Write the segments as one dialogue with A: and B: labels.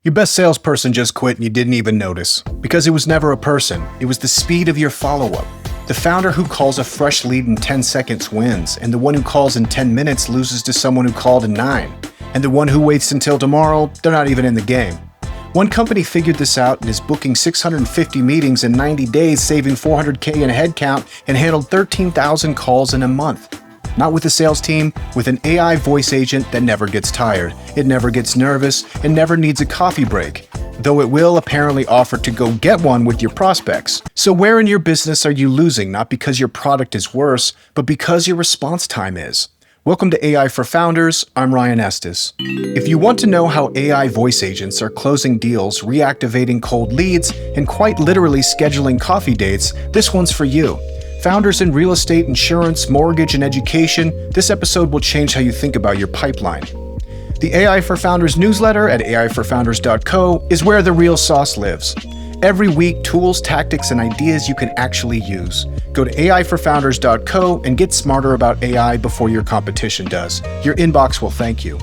A: Your best salesperson just quit and you didn't even notice. Because it was never a person, it was the speed of your follow-up. The founder who calls a fresh lead in 10 seconds wins, and the one who calls in 10 minutes loses to someone who called in 9. And the one who waits until tomorrow, they're not even in the game. One company figured this out and is booking 650 meetings in 90 days, saving $400K in headcount, and handled 13,000 calls in a month. Not with a sales team, with an AI voice agent that never gets tired, it never gets nervous, and never needs a coffee break. Though it will apparently offer to go get one with your prospects. So where in your business are you losing, not because your product is worse, but because your response time is? Welcome to AI for Founders, I'm Ryan Estes. If you want to know how AI voice agents are closing deals, reactivating cold leads, and quite literally scheduling coffee dates, this one's for you. Founders in real estate, insurance, mortgage, and education, this episode will change how you think about your pipeline. The AI for Founders newsletter at aiforfounders.co is where the real sauce lives. Every week, tools, tactics, and ideas you can actually use. Go to aiforfounders.co and get smarter about AI before your competition does. Your inbox will thank you.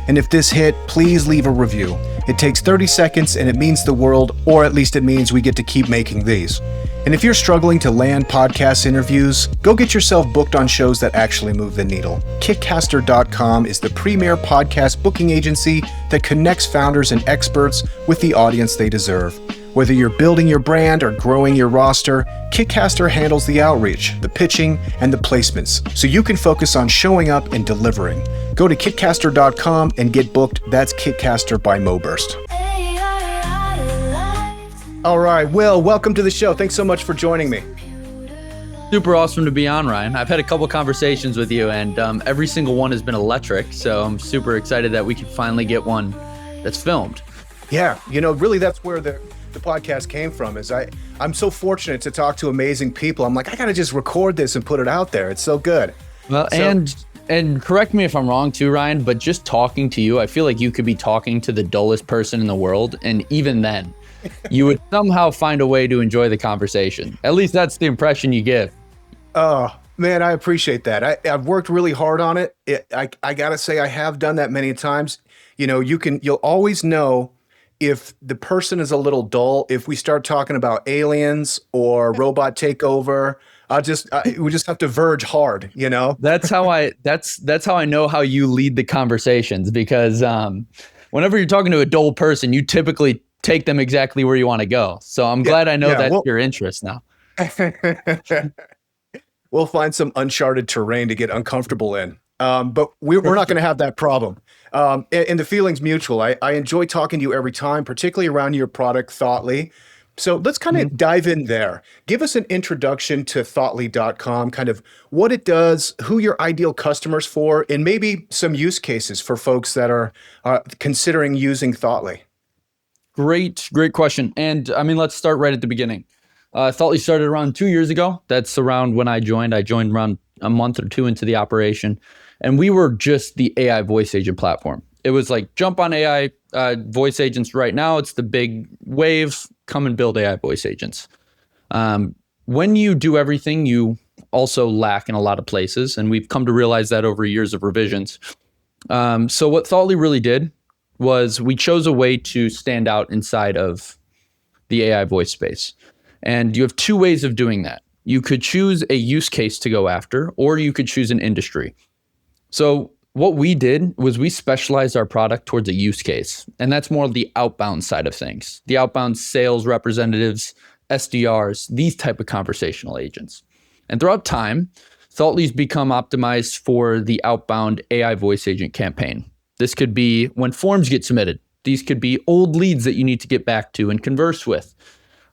A: And if this hit, please leave a review. It takes 30 seconds and it means the world, or at least it means we get to keep making these. And if you're struggling to land podcast interviews, go get yourself booked on shows that actually move the needle. Kickcaster.com is the premier podcast booking agency that connects founders and experts with the audience they deserve. Whether you're building your brand or growing your roster, Kickcaster handles the outreach, the pitching, and the placements, so you can focus on showing up and delivering. Go to kickcaster.com and get booked. That's Kickcaster by Moburst. All right, Will, welcome to the show. Thanks so much for joining me.
B: Super awesome to be on, Ryan. I've had a couple conversations with you, and every single one has been electric, so I'm super excited that we can finally get one that's filmed.
A: Yeah, really that's where the podcast came from. I'm so fortunate to talk to amazing people. I'm like, I gotta just record this and put it out there. It's so good.
B: Well, and correct me if I'm wrong too, Ryan, but just talking to you, I feel like you could be talking to the dullest person in the world, and even then, you would somehow find a way to enjoy the conversation. At least that's the impression you give.
A: Oh, man, I appreciate that. I've worked really hard on it. I gotta say, I have done that many times. You'll always know if the person is a little dull, if we start talking about aliens or robot takeover, we just have to verge hard,
B: That's how I know how you lead the conversations, because whenever you're talking to a dull person, you typically take them exactly where you want to go. So I'm glad I know that's your interest now.
A: We'll find some uncharted terrain to get uncomfortable in. But we're not going to have that problem. And the feeling's mutual. I enjoy talking to you every time, particularly around your product, Thoughtly. So let's kind of dive in there. Give us an introduction to Thoughtly.com, kind of what it does, who your ideal customers for, and maybe some use cases for folks that are considering using Thoughtly.
B: Great question. And let's start right at the beginning. Thoughtly started around 2 years ago. That's around when I joined. I joined around a month or two into the operation. And we were just the AI voice agent platform. It was like, jump on AI voice agents right now. It's the big wave. Come and build AI voice agents. When you do everything, you also lack in a lot of places. And we've come to realize that over years of revisions. So what Thoughtly really did was we chose a way to stand out inside of the AI voice space. And you have two ways of doing that. You could choose a use case to go after, or you could choose an industry. So what we did was we specialized our product towards a use case, and that's more the outbound side of things. The outbound sales representatives, SDRs, these type of conversational agents. And throughout time, Thoughtly's become optimized for the outbound AI voice agent campaign. This could be when forms get submitted. These could be old leads that you need to get back to and converse with.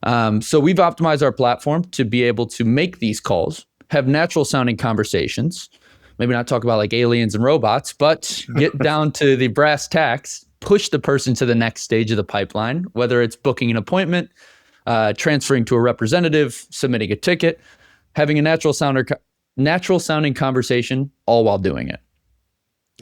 B: So we've optimized our platform to be able to make these calls, have natural sounding conversations, maybe not talk about like aliens and robots, but get down to the brass tacks, push the person to the next stage of the pipeline, whether it's booking an appointment, transferring to a representative, submitting a ticket, having a natural sounding conversation, all while doing it.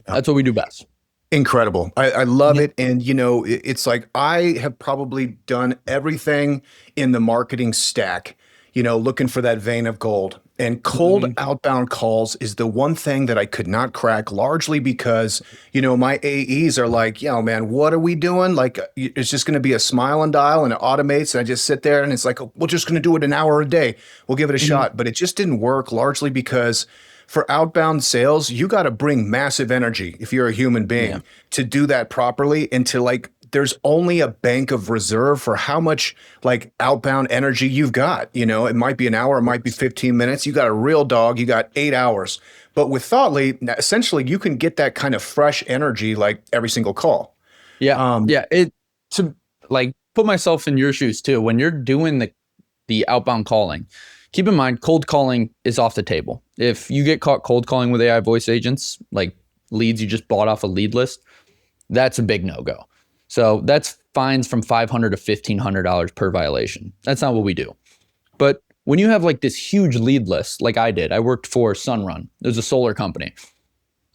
B: That's what we do best.
A: Incredible. I love it. And, it's like I have probably done everything in the marketing stack, looking for that vein of gold. And cold
B: Mhm.
A: outbound calls is the one thing that I could not crack, largely because, my AEs are like, man, what are we doing? Like, it's just going to be a smile and dial and it automates. And I just sit there and it's like, we're just going to do it an hour a day. We'll give it a
B: Mhm.
A: shot. But it just didn't work, largely because for outbound sales, you got to bring massive energy if you're a human
B: Yeah.
A: being to do that properly and to like, there's only a bank of reserve for how much like outbound energy you've got. It might be an hour, it might be 15 minutes. You got a real dog, you got 8 hours. But with Thoughtly, essentially, you can get that kind of fresh energy like every single call.
B: Yeah.
A: Um,
B: Yeah. To like put myself in your shoes too. When you're doing the outbound calling, keep in mind cold calling is off the table. If you get caught cold calling with AI voice agents, like leads you just bought off a lead list, that's a big no-go. So that's fines from $500 to $1,500 per violation. That's not what we do. But when you have like this huge lead list, like I did, I worked for Sunrun. There's a solar company.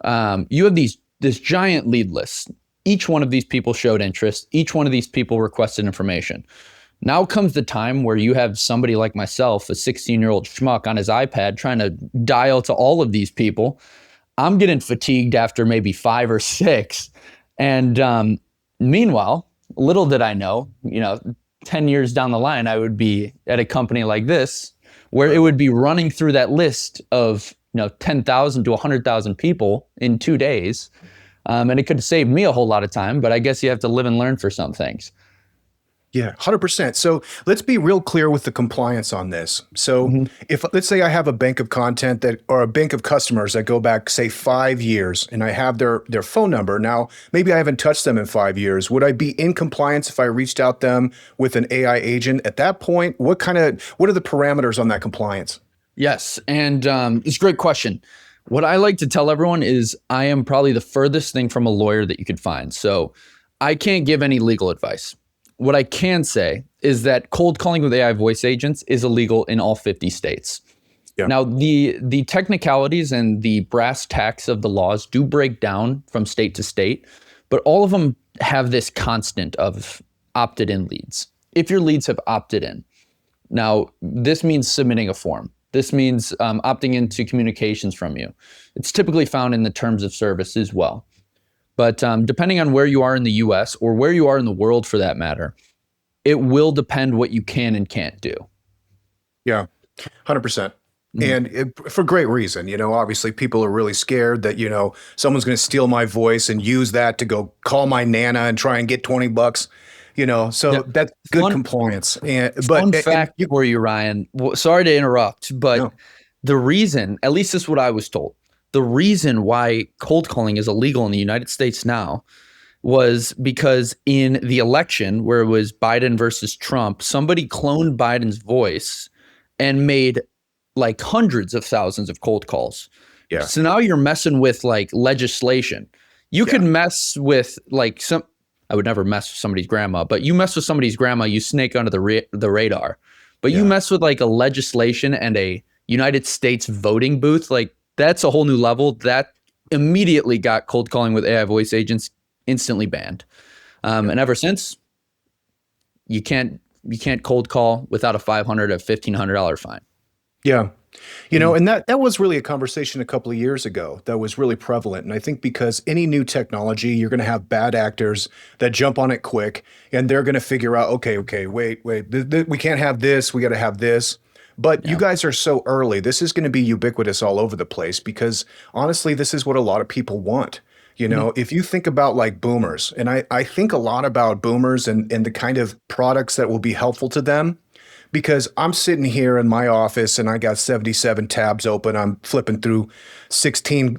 B: You have this giant lead list. Each one of these people showed interest. Each one of these people requested information. Now comes the time where you have somebody like myself, a 16-year-old schmuck on his iPad trying to dial to all of these people. I'm getting fatigued after maybe 5 or 6. And meanwhile, little did I know, 10 years down the line, I would be at a company like this where it would be running through that list of 10,000 to 100,000 people in 2 days. And it could save me a whole lot of time, but I guess you have to live and learn for some things.
A: Yeah, 100%. So let's be real clear with the compliance on this. So
B: Mhm.
A: if let's say I have a bank of content that or a bank of customers that go back, say, 5 years, and I have their phone number. Now, maybe I haven't touched them in 5 years. Would I be in compliance if I reached out them with an AI agent at that point? What are the parameters on that compliance?
B: Yes, and it's a great question. What I like to tell everyone is I am probably the furthest thing from a lawyer that you could find. So I can't give any legal advice. What I can say is that cold calling with AI voice agents is illegal in all 50 states.
A: Yeah.
B: Now, the technicalities and the brass tacks of the laws do break down from state to state, but all of them have this constant of opted in leads. If your leads have opted in, now this means submitting a form. This means opting into communications from you. It's typically found in the terms of service as well. But depending on where you are in the US or where you are in the world for that matter, it will depend what you can and can't do.
A: Yeah, 100%.
B: Mhm.
A: And for great reason. Obviously people are really scared that, someone's going to steal my voice and use that to go call my Nana and try and get 20 bucks, so
B: Yeah.
A: that's good
B: Fun,
A: compliance.
B: fun
A: And
B: fact
A: you,
B: for you, Ryan. Sorry to interrupt, but
A: no,
B: the reason, at least this is what I was told, the reason why cold calling is illegal in the United States now was because in the election where it was Biden versus Trump, somebody cloned Biden's voice and made like hundreds of thousands of cold calls.
A: yeah,
B: So now you're messing with like legislation. You could
A: yeah,
B: mess with like I would never mess with somebody's grandma, but you mess with somebody's grandma, you snake under the radar. But you
A: yeah.
B: mess with like a legislation and a United States voting booth, like that's a whole new level. That immediately got cold calling with AI voice agents instantly banned.
A: Yeah.
B: And ever since, you can't cold call without a $500 or $1,500 fine.
A: Yeah.
B: Mhm.
A: And that was really a conversation a couple of years ago that was really prevalent. And I think because any new technology, you're going to have bad actors that jump on it quick and they're going to figure out, okay, wait, we can't have this. We got to have this. But you
B: Yeah.
A: guys are so early. This is going to be ubiquitous all over the place because honestly, this is what a lot of people want.
B: Mhm.
A: If you think about like boomers, and I think a lot about boomers and the kind of products that will be helpful to them because I'm sitting here in my office and I got 77 tabs open. I'm flipping through 16,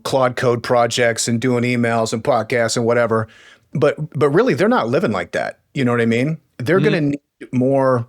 A: Claude code projects and doing emails and podcasts and whatever. But really, they're not living like that. You know what I mean? They're going
B: Mhm.
A: to need more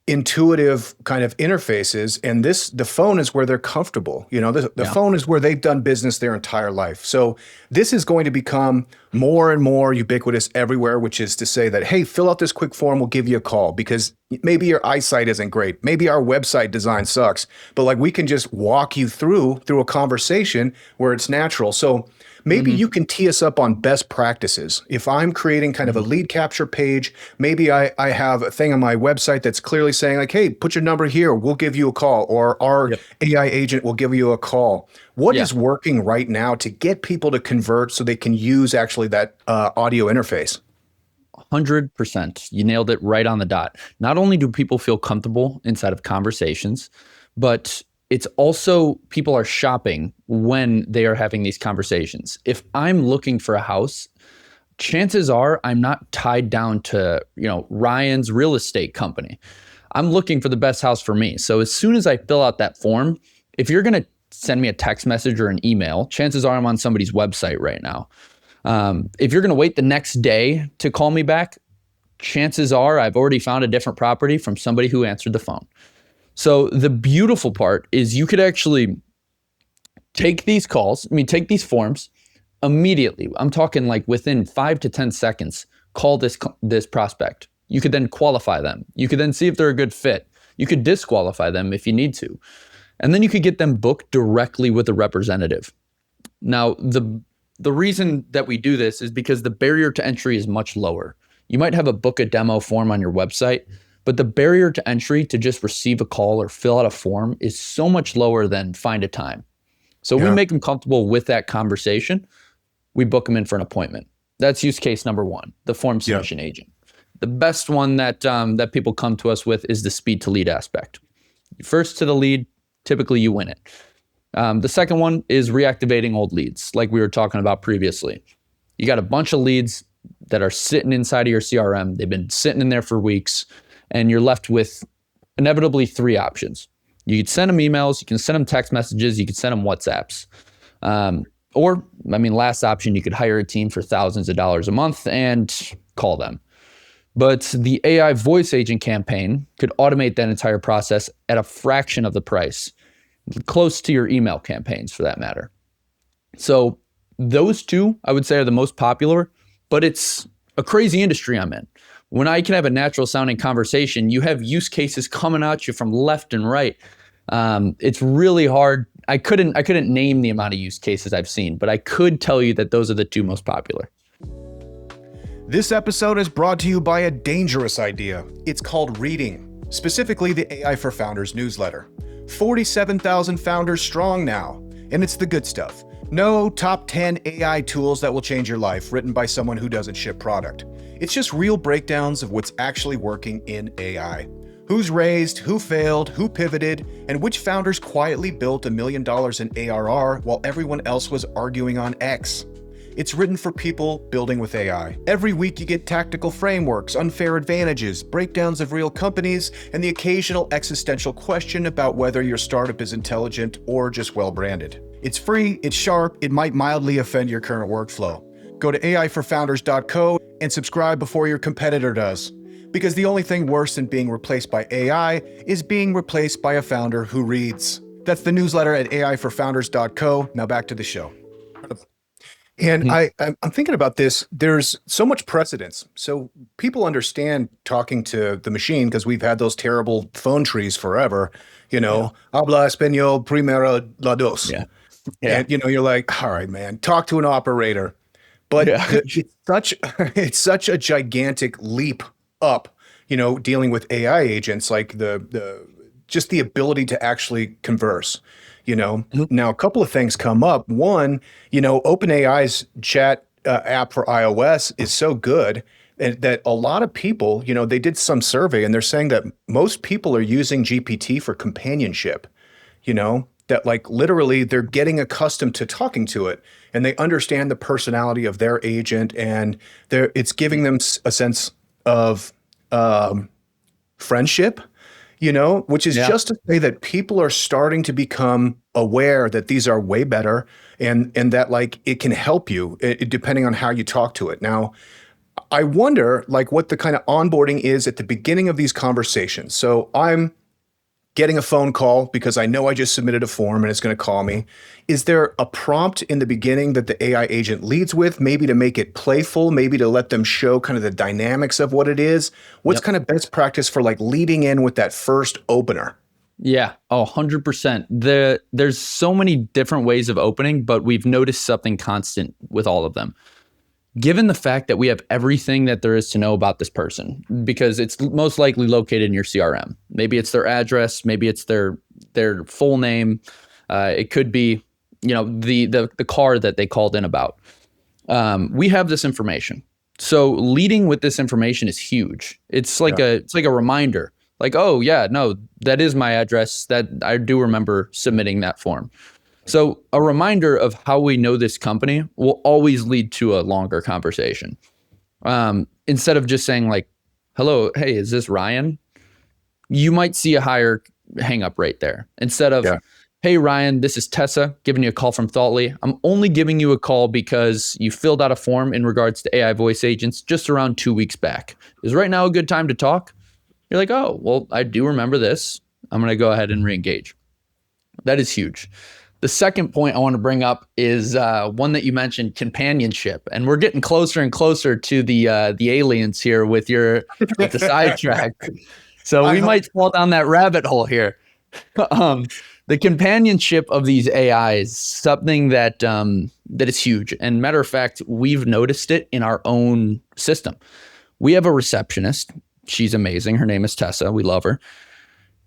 A: intuitive kind of interfaces, and the phone is where they're comfortable. The
B: Yeah.
A: phone is where they've done business their entire life. So this is going to become more and more ubiquitous everywhere, which is to say that, hey, fill out this quick form, we'll give you a call because maybe your eyesight isn't great, maybe our website design sucks, but like we can just walk you through a conversation where it's natural. So Maybe you can tee us up on best practices. If I'm creating kind of a lead capture page, maybe I have a thing on my website that's clearly saying like, hey, put your number here, we'll give you a call, or our AI agent will give you a call. What is working right now to get people to convert so they can use actually that audio interface?
B: 100%. You nailed it right on the dot. Not only do people feel comfortable inside of conversations, but it's also people are shopping when they are having these conversations. If I'm looking for a house, chances are I'm not tied down to, Ryan's real estate company. I'm looking for the best house for me. So as soon as I fill out that form, if you're going to send me a text message or an email, chances are I'm on somebody's website right now. If you're going to wait the next day to call me back, chances are I've already found a different property from somebody who answered the phone. So the beautiful part is you could actually take these calls, take these forms immediately. I'm talking like within 5 to 10 seconds, call this prospect. You could then qualify them. You could then see if they're a good fit. You could disqualify them if you need to. And then you could get them booked directly with a representative. Now, the reason that we do this is because the barrier to entry is much lower. You might have a book a demo form on your website, but the barrier to entry to just receive a call or fill out a form is so much lower than find a time. So we make them comfortable with that conversation. We book them in for an appointment. That's use case number one, the form submission agent. The best one that people come to us with is the speed to lead aspect. First to the lead, typically you win it. The second one is reactivating old leads, like we were talking about previously. You got a bunch of leads that are sitting inside of your CRM. They've been sitting in there for weeks, and you're left with inevitably 3 options. You could send them emails, you can send them text messages, you could send them WhatsApps. Last option, you could hire a team for thousands of dollars a month and call them. But the AI voice agent campaign could automate that entire process at a fraction of the price, close to your email campaigns for that matter. So those two, I would say, are the most popular, but it's a crazy industry I'm in. When I can have a natural sounding conversation, you have use cases coming at you from left and right. It's really hard. I couldn't name the amount of use cases I've seen, but I could tell you that those are the 2 most popular.
A: This episode is brought to you by a dangerous idea. It's called reading, specifically the AI for Founders newsletter. 47,000 founders strong now, and it's the good stuff. No top 10 AI tools that will change your life written by someone who doesn't ship product. It's just real breakdowns of what's actually working in AI. Who's raised, who failed, who pivoted, and which founders quietly built $1 million in ARR while everyone else was arguing on X. It's written for people building with AI. Every week you get tactical frameworks, unfair advantages, breakdowns of real companies, and the occasional existential question about whether your startup is intelligent or just well-branded. It's free, it's sharp, it might mildly offend your current workflow. Go to aiforfounders.co and subscribe before your competitor does. Because the only thing worse than being replaced by AI is being replaced by a founder who reads. That's the newsletter at aiforfounders.co. Now back to the show. And I'm thinking about this. There's so much precedence. So people understand talking to the machine because we've had those terrible phone trees forever. Habla español primero la dos. Yeah. And you're like, all right, man, talk to an operator. But it's such a gigantic leap up, dealing with AI agents, like just the ability to actually converse. Now a couple of things come up. One, OpenAI's chat app for iOS is so good that a lot of people, they did some survey and they're saying that most people are using GPT for companionship, that like literally they're getting accustomed to talking to it and they understand the personality of their agent and it's giving them a sense of friendship. Which is just to say that people are starting to become aware that these are way better and that like it can help you depending on how you talk to it. Now, I wonder like what the kind of onboarding is at the beginning of these conversations. So I'm getting a phone call because I know I just submitted a form and it's going to call me. Is there a prompt in the beginning that the AI agent leads with, maybe to make it playful, maybe to let them show kind of the dynamics of what it is? What's kind of best practice for like leading in with that first opener?
B: Yeah. Oh, 100%. There's so many different ways of opening, but we've noticed something constant with all of them. Given the fact that we have everything that there is to know about this person, because it's most likely located in your CRM. Maybe it's their address, maybe it's their full name. It could be, the car that they called in about. We have this information. So leading with this information is huge. It's like a reminder. Like, oh yeah, no, that is my address. That I do remember submitting that form. So a reminder of how we know this company will always lead to a longer conversation. Instead of just saying like, hello, hey, is this Ryan? You might see a higher hang up rate there. Instead of, hey, Ryan, this is Tessa giving you a call from Thoughtly. I'm only giving you a call because you filled out a form in regards to AI voice agents just around 2 weeks back. Is right now a good time to talk? You're like, oh, well, I do remember this. I'm going to go ahead and re-engage. That is huge. The second point I want to bring up is one that you mentioned, companionship, and we're getting closer and closer to the aliens here with the sidetrack. So we might fall down that rabbit hole here. The companionship of these AIs, something that is huge. And matter of fact, we've noticed it in our own system. We have a receptionist. She's amazing. Her name is Tessa. We love her.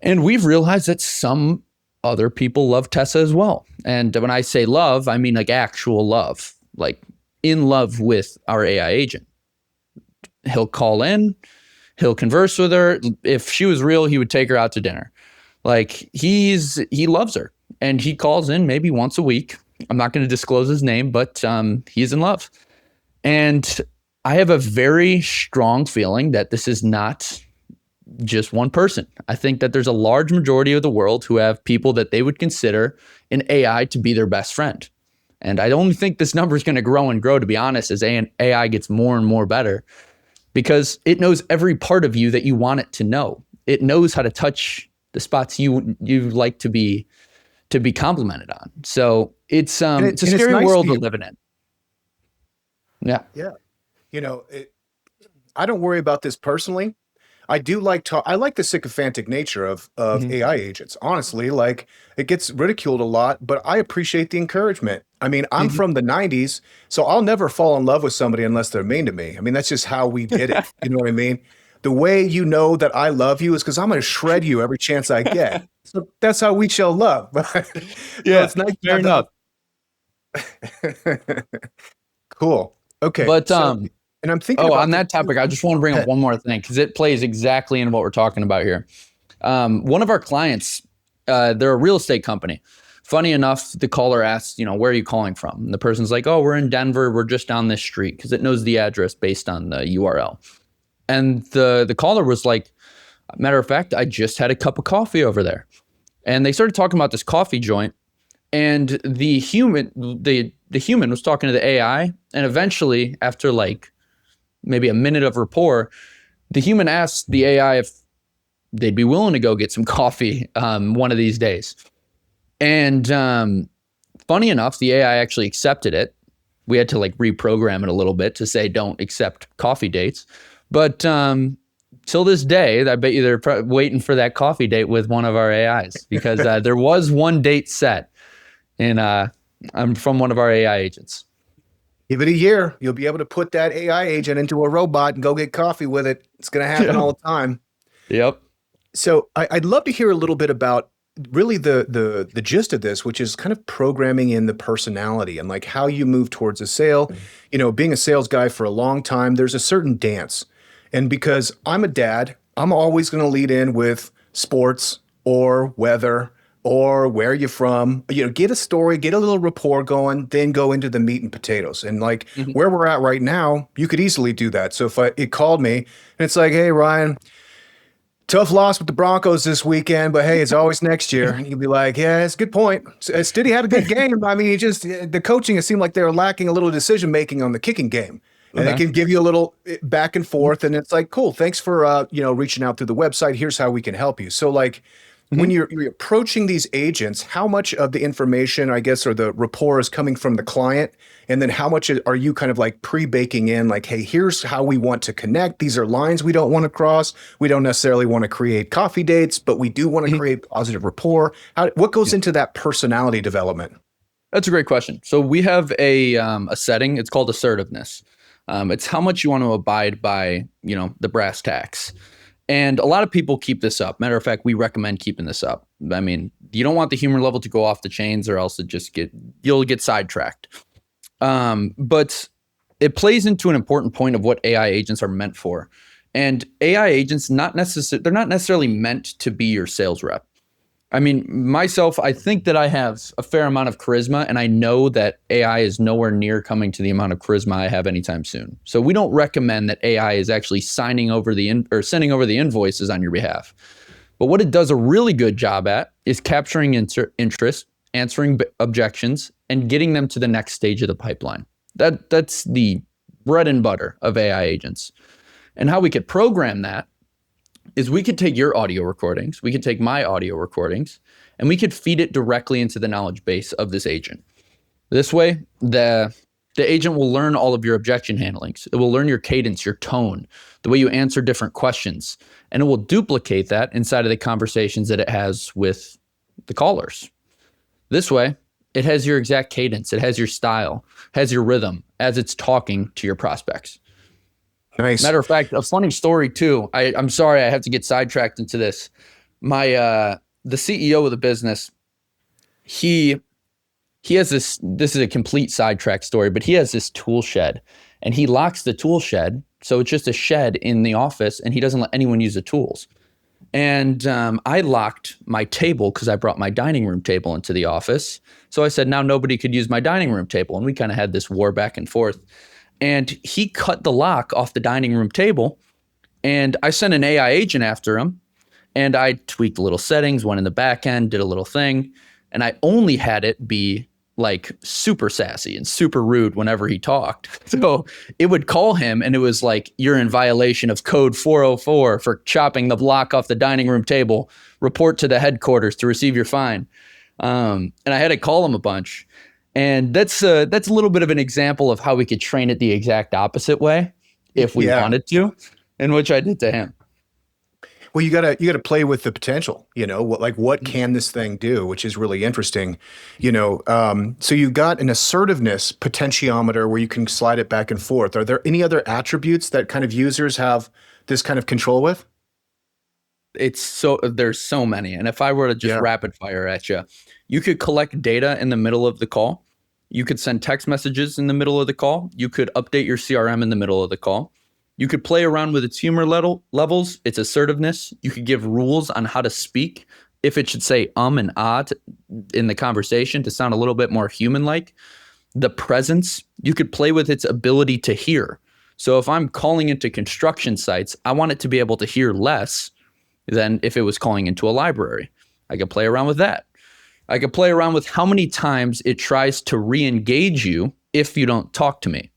B: And we've realized that some other people love Tessa as well. And when I say love, I mean like actual love, like in love with our AI agent. He'll call in, he'll converse with her. If she was real, he would take her out to dinner. Like he loves her, and he calls in maybe once a week. I'm not going to disclose his name, but he's in love. And I have a very strong feeling that this is not just one person. I think that there's a large majority of the world who have people that they would consider an AI to be their best friend. And I only think this number is going to grow and grow, to be honest, as AI gets more and more better, because it knows every part of you that you want it to know. It knows how to touch the spots you like to be complimented on. So it's a scary world we're living in. Yeah.
A: Yeah. I don't worry about this personally. I do I like the sycophantic nature of AI agents. Honestly, like it gets ridiculed a lot, but I appreciate the encouragement. I mean, I'm from the 90s, so I'll never fall in love with somebody unless they're mean to me. I mean, that's just how we did it. You know what I mean? The way you know that I love you is because I'm going to shred you every chance I get. So that's how we show love.
B: Yeah,
A: it's nice.
B: Fair enough.
A: Cool. Okay.
B: But
A: and I'm thinking
B: on that topic, I just want to bring up one more thing because it plays exactly in what we're talking about here. One of our clients, they're a real estate company. Funny enough, the caller asks, where are you calling from? And the person's like, oh, we're in Denver. We're just down this street, because it knows the address based on the URL. And the caller was like, matter of fact, I just had a cup of coffee over there. And they started talking about this coffee joint. And the human was talking to the AI. And eventually, after like maybe a minute of rapport, the human asked the AI if they'd be willing to go get some coffee one of these days. And funny enough, the AI actually accepted it. We had to like reprogram it a little bit to say don't accept coffee dates. But till this day, I bet you they're waiting for that coffee date with one of our AIs, because there was one date set from one of our AI agents.
A: Give it a year. You'll be able to put that AI agent into a robot and go get coffee with it. It's going to happen all the time.
B: Yep. So
A: I'd love to hear a little bit about really the gist of this, which is kind of programming in the personality and like how you move towards a sale. Being a sales guy for a long time, there's a certain dance. And because I'm a dad, I'm always going to lead in with sports or weather or where are you from, get a story, get a little rapport going, then go into the meat and potatoes. And like where we're at right now, you could easily do that. So if it called me and it's like, hey, Ryan, tough loss with the Broncos this weekend, but hey, it's always next year. And you'd be like, yeah, it's a good point. Stiddy had a good game. I mean, the coaching, it seemed like they were lacking a little decision-making on the kicking game. And they can give you a little back and forth. And it's like, cool, thanks for, reaching out through the website. Here's how we can help you. So like, when you're approaching these agents, how much of the information, I guess, or the rapport is coming from the client? And then how much are you kind of like pre-baking in, like, hey, here's how we want to connect. These are lines we don't want to cross. We don't necessarily want to create coffee dates, but we do want to create positive rapport. What goes into that personality development?
B: That's a great question. So we have a setting. It's called assertiveness. It's how much you want to abide by, the brass tacks. And a lot of people keep this up. Matter of fact, we recommend keeping this up. I mean, you don't want the humor level to go off the chains, or else you'll get sidetracked. But it plays into an important point of what AI agents are meant for. And AI agents, they're not necessarily meant to be your sales rep. I mean, myself, I think that I have a fair amount of charisma, and I know that AI is nowhere near coming to the amount of charisma I have anytime soon. So we don't recommend that AI is actually sending over the invoices on your behalf. But what it does a really good job at is capturing interest, answering objections, and getting them to the next stage of the pipeline. That's the bread and butter of AI agents. And how we could program that is we could take your audio recordings, we could take my audio recordings, and we could feed it directly into the knowledge base of this agent. This way, the agent will learn all of your objection handlings. It will learn your cadence, your tone, the way you answer different questions, and it will duplicate that inside of the conversations that it has with the callers. This way, it has your exact cadence, it has your style, has your rhythm as it's talking to your prospects.
A: Nice.
B: Matter of fact, a funny story too. I'm sorry, I have to get sidetracked into this. The CEO of the business, he has this is a complete sidetrack story, but he has this tool shed, and he locks the tool shed. So it's just a shed in the office, and he doesn't let anyone use the tools. And I locked my table because I brought my dining room table into the office. So I said, now nobody could use my dining room table. And we kind of had this war back and forth. And he cut the lock off the dining room table, and I sent an AI agent after him, and I tweaked a little settings, went in the back end, did a little thing, and I only had it be like super sassy and super rude whenever he talked. So it would call him, and it was like, you're in violation of code 404 for chopping the block off the dining room table. Report to the headquarters to receive your fine. And I had to call him a bunch. And that's a little bit of an example of how we could train it the exact opposite way if we wanted to, and which I did to him.
A: Well, you gotta play with the potential, what can this thing do, which is really interesting, so you got an assertiveness potentiometer where you can slide it back and forth. Are there any other attributes that kind of users have this kind of control with?
B: There's so many. And if I were to just rapid fire at you, you could collect data in the middle of the call. You could send text messages in the middle of the call. You could update your CRM in the middle of the call. You could play around with its humor levels, its assertiveness. You could give rules on how to speak, if it should say and ah in the conversation to sound a little bit more human-like. The presence, you could play with its ability to hear. So if I'm calling into construction sites, I want it to be able to hear less than if it was calling into a library. I could play around with that. I could play around with how many times it tries to re-engage you if you don't talk to me.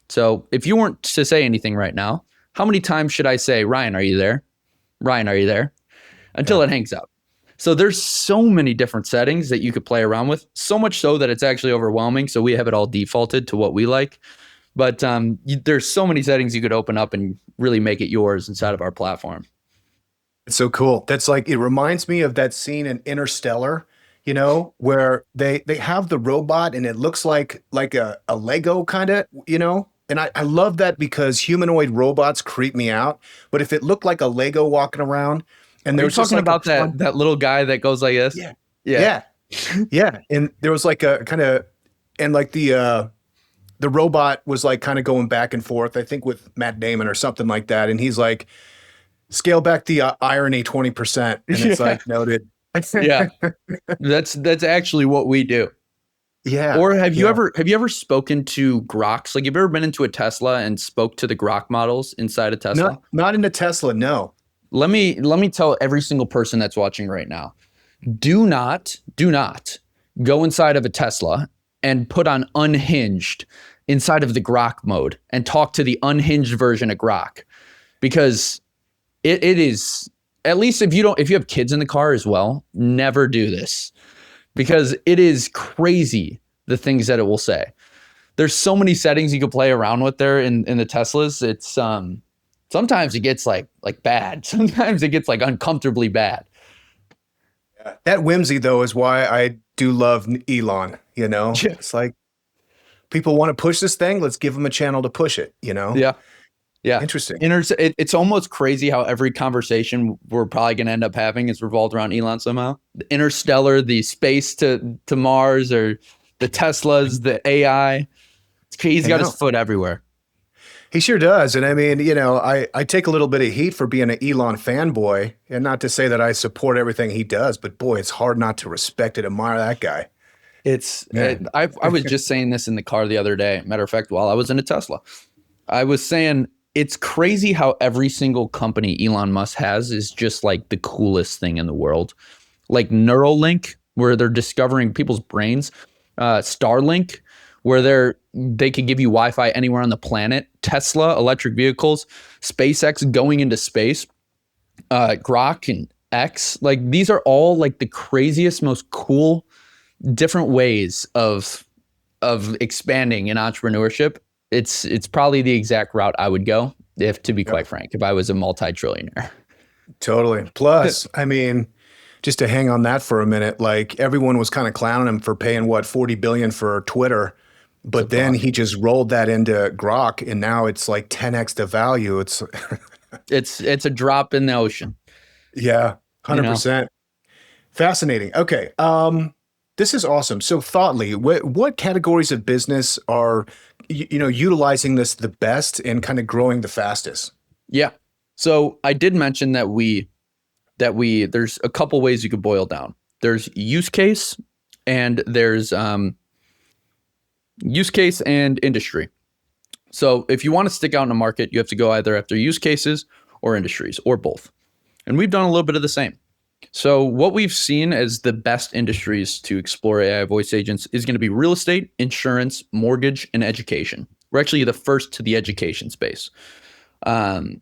B: So if you weren't to say anything right now, how many times should I say, Ryan, are you there? Ryan, are you there? Until it hangs up. So there's so many different settings that you could play around with, so much so that it's actually overwhelming. So we have it all defaulted to what we like. But there's so many settings you could open up and really make it yours inside of our platform.
A: It's so cool. That's like, it reminds me of that scene in Interstellar, where they have the robot and it looks like a Lego kind of, and I love that because humanoid robots creep me out. But if it looked like a Lego walking around and
B: they're talking about that little guy that goes like this.
A: Yeah. And there was like a kind of, and like the robot was like kind of going back and forth, I think with Matt Damon or something like that. And he's like, scale back the irony 20%. And it's like noted.
B: Yeah. That's actually what we do.
A: Yeah.
B: Or have you ever spoken to Groks? Like, have you ever been into a Tesla and spoke to the Grok models inside a Tesla?
A: Not in a Tesla, no.
B: Let me tell every single person that's watching right now. Do not go inside of a Tesla and put on unhinged inside of the Grok mode and talk to the unhinged version of Grok, because it is at least if you have kids in the car as well, never do this because it is crazy the things that it will say. There's so many settings you can play around with there in the Teslas. It's sometimes it gets like bad. Sometimes it gets like uncomfortably bad.
A: That whimsy, though, is why I do love Elon.
B: Yeah.
A: It's like people want to push this thing. Let's give them a channel to push it.
B: Yeah. Yeah.
A: Interesting.
B: It's almost crazy how every conversation we're probably going to end up having is revolved around Elon somehow. The Interstellar, the space to Mars, or the Teslas, the AI. He's got his foot everywhere.
A: He sure does. And I mean, I take a little bit of heat for being an Elon fanboy, and not to say that I support everything he does, but boy, it's hard not to respect and admire that guy.
B: I was just saying this in the car the other day. Matter of fact, while I was in a Tesla, I was saying it's crazy how every single company Elon Musk has is just like the coolest thing in the world. Like Neuralink, where they're discovering people's brains, Starlink, where they can give you Wi-Fi anywhere on the planet, Tesla, electric vehicles, SpaceX going into space, Grok and X. Like these are all like the craziest, most cool, different ways of expanding in entrepreneurship. It's probably the exact route I would go, to be quite frank, if I was a multi-trillionaire.
A: Totally. Plus, I mean, just to hang on that for a minute, like everyone was kind of clowning him for paying $40 billion for Twitter. But then he just rolled that into Grok, and now it's like 10x the value. It's
B: a drop in the ocean.
A: Yeah, 100%. Fascinating. Okay, this is awesome. So, Thoughtly, what categories of business are utilizing this the best and kind of growing the fastest?
B: Yeah. So I did mention that there's a couple ways you could boil down. There's use case, and there's use case and industry. So if you want to stick out in the market, you have to go either after use cases or industries or both. And we've done a little bit of the same. So what we've seen as the best industries to explore AI voice agents is going to be real estate, insurance, mortgage, and education. We're actually the first to the education space. The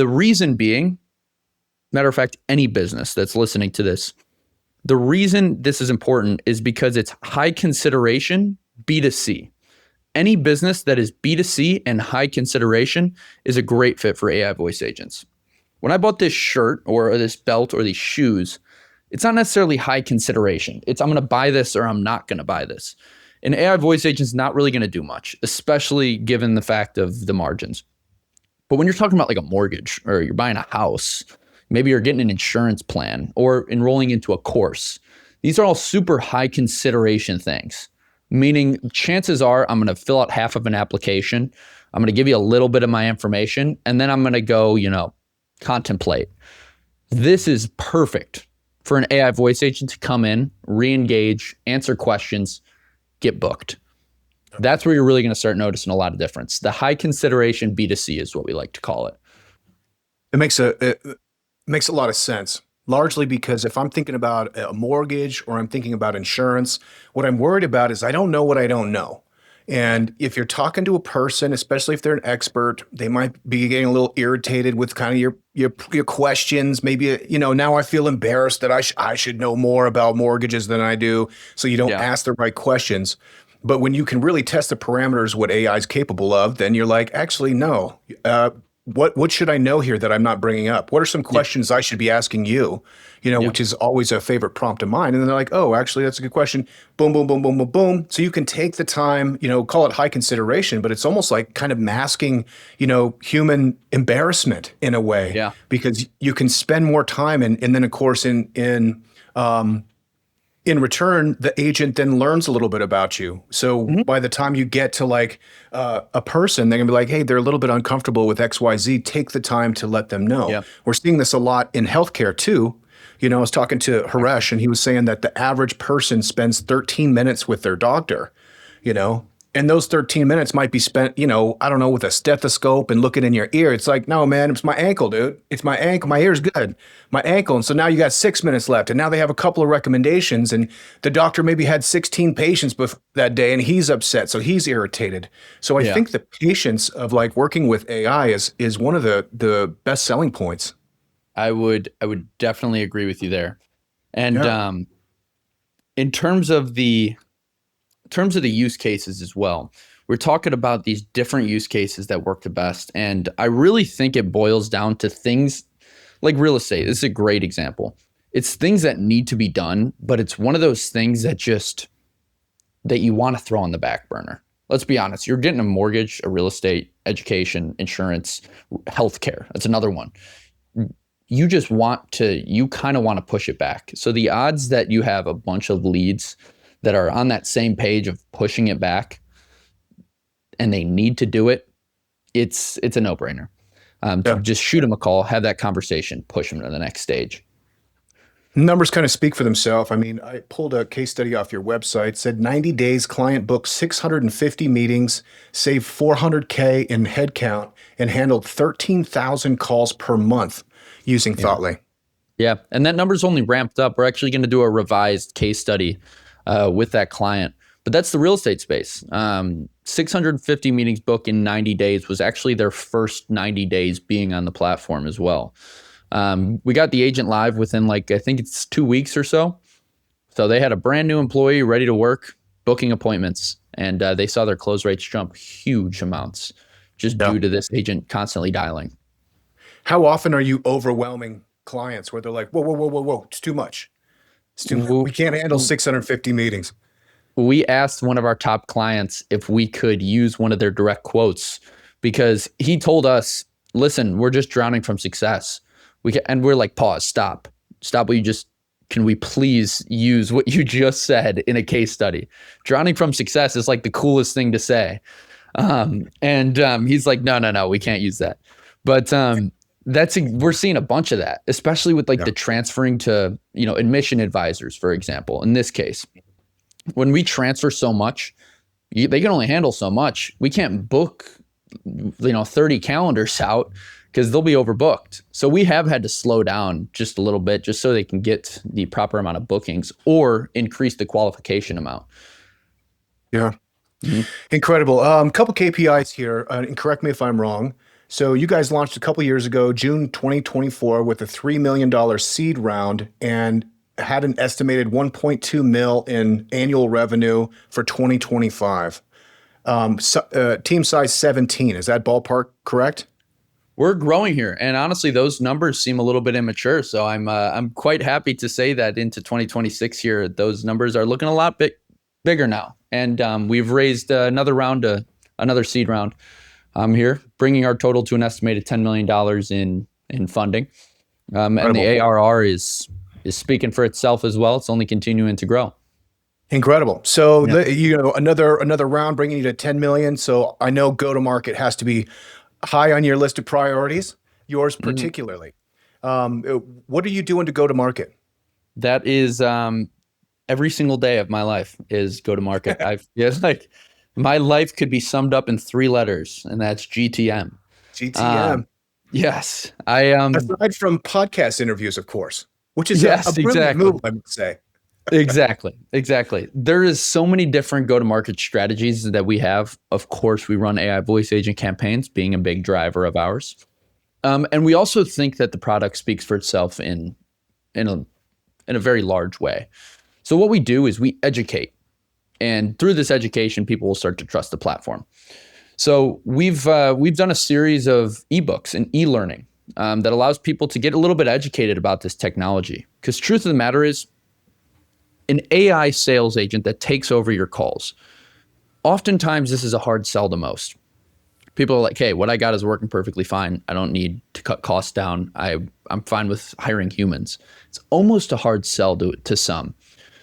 B: reason being, matter of fact, any business that's listening to this, the reason this is important is because it's high consideration B2C. Any business that is B2C and high consideration is a great fit for AI voice agents. When I bought this shirt or this belt or these shoes, it's not necessarily high consideration. It's I'm going to buy this or I'm not going to buy this. An AI voice agent is not really going to do much, especially given the fact of the margins. But when you're talking about like a mortgage or you're buying a house, maybe you're getting an insurance plan or enrolling into a course, these are all super high consideration things. Meaning chances are I'm going to fill out half of an application. I'm going to give you a little bit of my information, and then I'm going to go, contemplate. This is perfect for an AI voice agent to come in, re-engage, answer questions, get booked. That's where you're really going to start noticing a lot of difference. The high consideration B2C is what we like to call it.
A: It makes a lot of sense. Largely because if I'm thinking about a mortgage or I'm thinking about insurance, what I'm worried about is I don't know what I don't know. And if you're talking to a person, especially if they're an expert, they might be getting a little irritated with kind of your questions. Maybe, now I feel embarrassed that I should know more about mortgages than I do. So you don't ask the right questions. But when you can really test the parameters, what AI is capable of, then you're like, actually, no. What should I know here that I'm not bringing up? What are some questions I should be asking you? Which is always a favorite prompt of mine. And then they're like, oh, actually, that's a good question. Boom, boom, boom, boom, boom, boom. So you can take the time, call it high consideration, but it's almost like kind of masking, human embarrassment in a way.
B: Yeah.
A: Because you can spend more time and then of course in return, the agent then learns a little bit about you. So by the time you get to like a person, they're gonna be like, hey, they're a little bit uncomfortable with XYZ. Take the time to let them know.
B: Yep.
A: We're seeing this a lot in healthcare too. I was talking to Haresh and he was saying that the average person spends 13 minutes with their doctor, and those 13 minutes might be spent, I don't know, with a stethoscope and looking in your ear. It's like, no, man, it's my ankle, dude. It's my ankle. My ear's good. My ankle. And so now you got 6 minutes left. And now they have a couple of recommendations. And the doctor maybe had 16 patients that day and he's upset. So he's irritated. So I think the patience of like working with AI is one of the best selling points.
B: I would definitely agree with you there. And
A: Yeah.
B: in terms of the use cases as well, we're talking about these different use cases that work the best. And I really think it boils down to things like real estate. This is a great example. It's things that need to be done, but it's one of those things that you want to throw on the back burner. Let's be honest. You're getting a mortgage, a real estate, education, insurance, healthcare. That's another one. You kind of want to push it back. So the odds that you have a bunch of leads that are on that same page of pushing it back and they need to do it, it's a no-brainer. To
A: Yeah.
B: just shoot them a call, have that conversation, push them to the next stage.
A: Numbers kind of speak for themselves. I mean, I pulled a case study off your website, said 90 days client booked 650 meetings, saved 400K in headcount, and handled 13,000 calls per month using
B: Yeah.
A: Thoughtly.
B: Yeah. And that number's only ramped up. We're actually going to do a revised case study with that client. But that's the real estate space. 650 meetings booked in 90 days was actually their first 90 days being on the platform as well. We got the agent live within I think it's 2 weeks or so. So they had a brand new employee ready to work, booking appointments, and they saw their close rates jump huge amounts just
A: Yeah.
B: due to this agent constantly dialing.
A: How often are you overwhelming clients where they're like, whoa, whoa, whoa, whoa, whoa, it's too much. It's too much. We can't handle 650 meetings.
B: We asked one of our top clients if we could use one of their direct quotes because he told us, listen, we're just drowning from success. And we're like, pause, stop what you just, can we please use what you just said in a case study? Drowning from success is like the coolest thing to say. He's like, no, we can't use that. But we're seeing a bunch of that, especially with
A: Yeah.
B: the transferring to, admission advisors, for example, in this case. When we transfer so much, they can only handle so much. We can't book, 30 calendars out because they'll be overbooked. So we have had to slow down just a little bit just so they can get the proper amount of bookings or increase the qualification amount.
A: Yeah.
B: Mhm.
A: Incredible. Couple KPIs here, and correct me if I'm wrong. So you guys launched a couple years ago, June 2024, with a $3 million seed round and had an estimated 1.2 mil in annual revenue for 2025. Team size 17. Is that ballpark correct?
B: We're growing here, and honestly, those numbers seem a little bit immature. So I'm quite happy to say that into 2026 here, those numbers are looking a lot bigger now. And we've raised another seed round here, bringing our total to an estimated $10 million in funding. And the ARR is speaking for itself as well. It's only continuing to grow.
A: Incredible. So
B: Yeah.
A: another round bringing you to 10 million. So I know go to market has to be high on your list of priorities, yours particularly. What are you doing to go to market?
B: That is every single day of my life is go to market. My life could be summed up in 3 letters, and that's GTM.
A: GTM.
B: Yes,
A: Aside from podcast interviews, of course, which is a brilliant
B: exactly.
A: move, I would say.
B: Exactly. There is so many different go-to-market strategies that we have. Of course, we run AI voice agent campaigns, being a big driver of ours. And we also think that the product speaks for itself in a very large way. So what we do is we educate, and through this education, people will start to trust the platform. So we've done a series of ebooks and e-learning that allows people to get a little bit educated about this technology. Because truth of the matter is, an AI sales agent that takes over your calls, oftentimes this is a hard sell to most. People are like, hey, what I got is working perfectly fine. I don't need to cut costs down. I'm fine with hiring humans. It's almost a hard sell to some.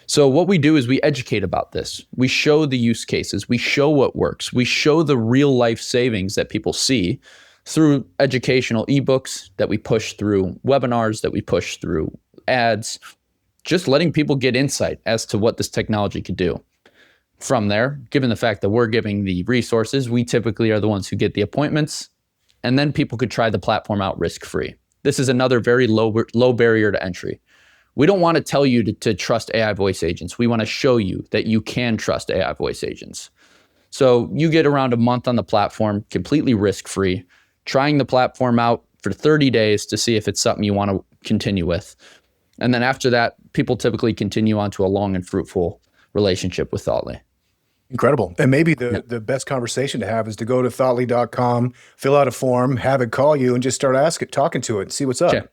B: So what we do is we educate about this. We show the use cases. We show what works. We show the real life savings that people see through educational ebooks that we push through webinars, that we push through ads, just letting people get insight as to what this technology could do. From there, given the fact that we're giving the resources, we typically are the ones who get the appointments, and then people could try the platform out risk-free. This is another very low barrier to entry. We don't want to tell you to trust AI voice agents. We want to show you that you can trust AI voice agents. So you get around a month on the platform, completely risk-free, trying the platform out for 30 days to see if it's something you want to continue with. And then after that, people typically continue on to a long and fruitful relationship with Thoughtly.
A: Incredible. And maybe the best conversation to have is to go to thoughtly.com, fill out a form, have it call you, and just start talking to it and see what's up.
B: Okay.